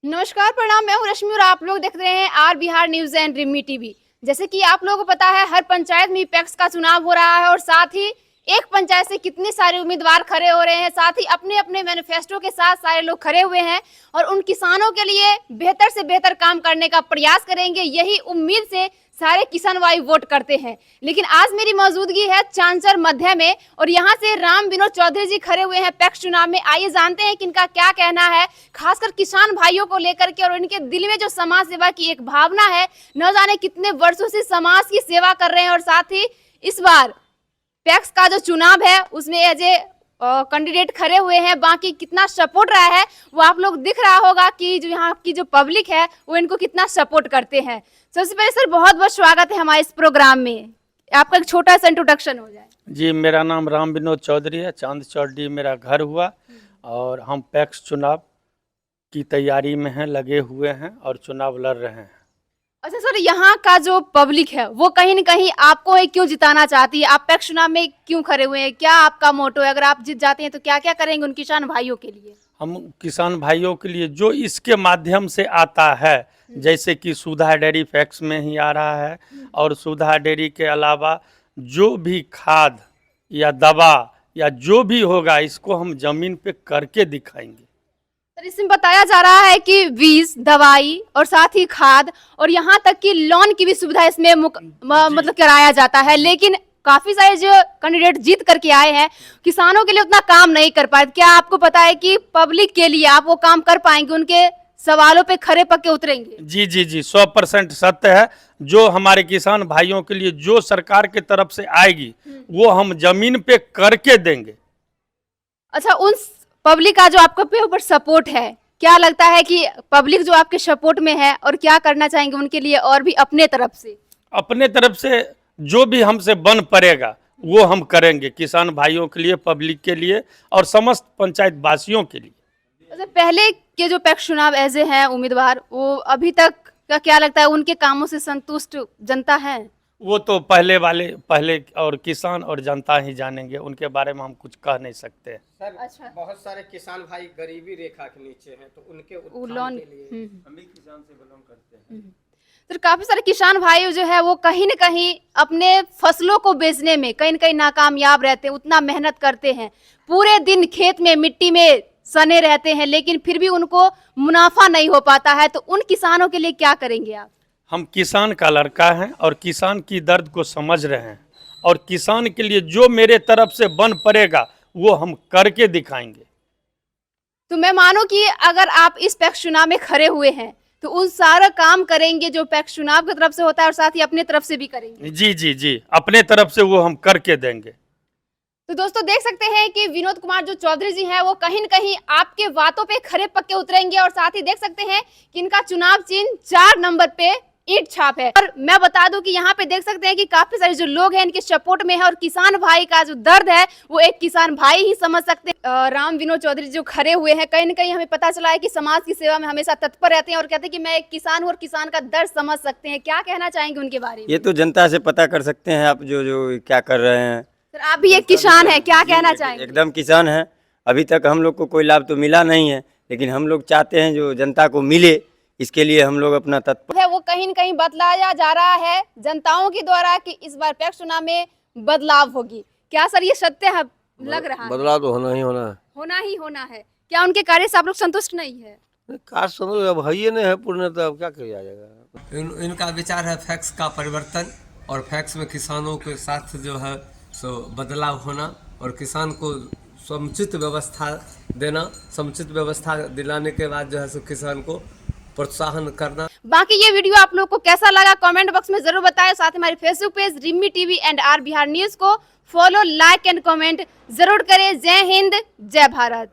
नमस्कार, प्रणाम। मैं हूँ रश्मि और आप लोग देख रहे हैं R Bihar news and Rimi TV. जैसे कि आप लोगों को पता है, हर पंचायत में पैक्स का चुनाव हो रहा है और साथ ही एक पंचायत से कितने सारे उम्मीदवार खड़े हो रहे हैं। साथ ही अपने अपने मैनिफेस्टो के साथ सारे लोग खड़े हुए हैं और उन किसानों के लिए बेहतर से बेहतर काम करने का प्रयास करेंगे, यही उम्मीद से सारे किसान भाई वोट करते हैं। लेकिन आज मेरी मौजूदगी है चांचर मध्य में और यहाँ से राम विनोद चौधरी जी खड़े हुए हैं पैक्स चुनाव में। आइए जानते हैं कि इनका क्या कहना है, खासकर किसान भाइयों को लेकर के, और इनके दिल में जो समाज सेवा की एक भावना है, न जाने कितने वर्षों से समाज की सेवा कर रहे हैं। और साथ ही इस बार पैक्स का जो चुनाव है उसमें एज ए कैंडिडेट खड़े हुए हैं, बाकी कितना सपोर्ट रहा है वो आप लोग दिख रहा होगा कि जो यहाँ की जो पब्लिक है वो इनको कितना सपोर्ट करते हैं। सबसे पहले सर बहुत बहुत स्वागत है हमारे इस प्रोग्राम में। आपका एक छोटा सा इंट्रोडक्शन हो जाए। जी, मेरा नाम राम विनोद चौधरी है। चांद चौड़ी मेरा घर हुआ और हम पैक्स चुनाव की तैयारी में हैं, लगे हुए हैं और चुनाव लड़ रहे हैं। अच्छा सर, यहाँ का जो पब्लिक है वो कहीं न कहीं आपको ही क्यों जिताना चाहती है? आप पैक्स चुनाव में क्यों खड़े हुए हैं? क्या आपका मोटो है? अगर आप जीत जाते हैं तो क्या क्या करेंगे उन किसान भाइयों के लिए? हम किसान भाइयों के लिए जो इसके माध्यम से आता है, जैसे कि सुधा डेयरी पैक्स में ही आ रहा है, और सुधा डेयरी के अलावा जो भी खाद या दवा या जो भी होगा इसको हम जमीन पे करके दिखाएंगे। सर इसमें बताया जा रहा है कि बीज, दवाई और साथ ही खाद और यहाँ तक कि लोन की भी सुविधा इसमें मतलब कराया जाता है। लेकिन काफी सारे जो कैंडिडेट जीत करके आए हैं किसानों के लिए उतना काम नहीं कर पाए। क्या आपको पता है कि पब्लिक के लिए आप वो काम कर पाएंगे? उनके सवालों पे खरे पक्के उतरेंगे? जी जी जी, 100% सत्य है। जो हमारे किसान भाइयों के लिए जो सरकार की तरफ से आएगी वो हम जमीन पे करके देंगे। अच्छा, उन पब्लिक का जो आपके ऊपर सपोर्ट है, क्या लगता है कि पब्लिक जो आपके सपोर्ट में है और क्या करना चाहेंगे उनके लिए? और भी अपने तरफ से जो भी हमसे बन पड़ेगा वो हम करेंगे, किसान भाइयों के लिए, पब्लिक के लिए और समस्त पंचायत वासियों के लिए। अच्छा, पहले के जो पैक्स चुनाव ऐसे हैं उम्मीदवार, वो अभी तक का क्या लगता है उनके कामों से संतुष्ट जनता है? वो तो पहले और किसान और जनता ही जानेंगे, उनके बारे में हम कुछ कह नहीं सकते। सर अच्छा। बहुत सारे किसान भाई गरीबी रेखा के नीचे हैं, तो उनके उत्थान लोन के लिए हम भी किसान से बिलोंग करते हैं। तो काफी सारे किसान भाई जो है वो कहीं न कहीं अपने फसलों को बेचने में कहीं न कहीं नाकामयाब रहते हैं। उतना मेहनत करते हैं, पूरे दिन खेत में मिट्टी में सने रहते हैं, लेकिन फिर भी उनको मुनाफा नहीं हो पाता है। तो उन किसानों के लिए क्या करेंगे आप? हम किसान का लड़का हैं और किसान की दर्द को समझ रहे हैं, और किसान के लिए जो मेरे तरफ से बन पड़ेगा वो हम करके दिखाएंगे। तो मैं मानूं कि अगर आप इस पैक्स चुनाव में खड़े हुए हैं तो उन सारा काम करेंगे जो पैक्स चुनाव की तरफ से होता है और साथ ही अपने तरफ से भी करेंगे। जी जी जी, अपने तरफ से वो हम करके देंगे। तो दोस्तों देख सकते हैं कि विनोद कुमार जो चौधरी जी हैं वो कहीं न कहीं आपके बातों पे खरे पक्के उतरेंगे। और साथ ही देख सकते हैं कि इनका चुनाव चिन्ह 4 नंबर पे ईंट छाप है। और मैं बता दूं कि यहाँ पे देख सकते हैं कि काफी सारे जो लोग हैं इनके सपोर्ट में है और किसान भाई का जो दर्द है वो एक किसान भाई ही समझ सकते हैं। राम विनोद चौधरी जो खड़े हुए हैं, कहीं न कहीं हमें पता चला है कि समाज की सेवा में हमेशा तत्पर रहते हैं और कहते हैं कि मैं एक किसान हूँ और किसान का दर्द समझ सकते हैं। क्या कहना चाहेंगे उनके बारे में? ये तो जनता से पता कर सकते हैं आप जो जो क्या कर रहे हैं। सर आप भी एक किसान है, क्या कहना चाहेंगे? एकदम किसान है। अभी तक हम लोग को कोई लाभ तो मिला नहीं है, लेकिन हम लोग चाहते हैं जो जनता को मिले, इसके लिए हम लोग अपना तत्पर है वो कहीं न कहीं बदलाया जा रहा है जनताओं के द्वारा कि इस बार पैक्स चुनाव में बदलाव होगी। क्या सर ये सत्य है? लग रहा है बदलाव तो होना ही होना है। होना ही होना है। क्या उनके कार्य से आप लोग संतुष्ट नहीं है? काश समझ अब है ही नहीं है पूर्णतः, अब क्या किया जाएगा। इनका विचार है फैक्स का परिवर्तन और फैक्स में किसानों के साथ जो है सो बदलाव होना और किसान को समुचित व्यवस्था देना, समुचित व्यवस्था दिलाने के बाद जो है सो किसान को प्रोत्साहन करना। बाकी ये वीडियो आप लोग को कैसा लगा कमेंट बॉक्स में जरूर बताएं। साथ ही हमारे Facebook page Rimi TV and R Bihar news को फॉलो, लाइक एंड कमेंट जरूर करें। जय हिंद, जय भारत।